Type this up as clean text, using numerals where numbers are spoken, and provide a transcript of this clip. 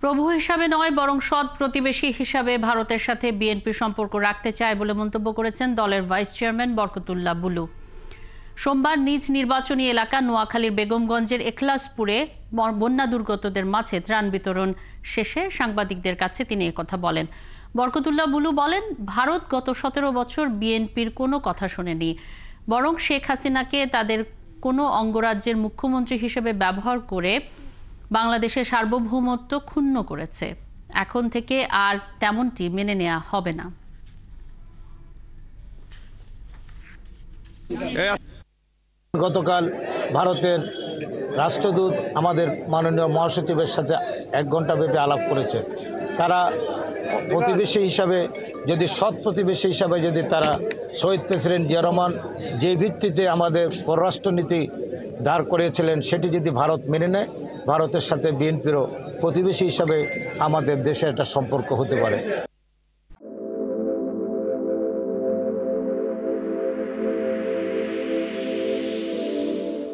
প্রভু হিসাবে নয় বরং সৎ প্রতিবেশী হিসাবে ভারতের সাথে বিএনপি সম্পর্ক রাখতে চায় বলে মন্তব্য করেছেন দলের ভাইস চেয়ারম্যান বরকতুল্লাহ বুলু। সোমবার নিজ নির্বাচনী এলাকা নোয়াখালীর বেগমগঞ্জের এখলাসপুরে বন্যা দুর্গতদের মাঝে ত্রাণ বিতরণ শেষে সাংবাদিকদের কাছে তিনি একথা বলেন। বরকতুল্লাহ বুলু বলেন, ভারত গত 17 বছর বিএনপির কোনো কথা শোনেনি, বরং শেখ হাসিনাকে তাদের কোনো অঙ্গরাজ্যের মুখ্যমন্ত্রী হিসেবে ব্যবহার করে বাংলাদেশের সার্বভৌমত্ব ক্ষুণ্ণ করেছে। এখন থেকে আর তেমনটি মেনে নেওয়া হবে না। গতকাল ভারতের রাষ্ট্রদূত আমাদের মাননীয় মহাসচিবের সাথে 1 ঘন্টা ব্যাপী আলাপ করেছে। তারা প্রতিবেশী হিসাবে, যদি সৎ প্রতিবেশী হিসাবে যদি তারা শহীদ প্রেসিডেন্ট জিয়া রহমান যে ভিত্তিতে আমাদের পররাষ্ট্রনীতি দাঁড় করিয়েছিলেন সেটি যদি ভারত মেনে নেয়, ভারতের সাথে বিএনপিরও প্রতিবেশী হিসাবে আমাদের দেশে একটা সম্পর্ক হতে পারে।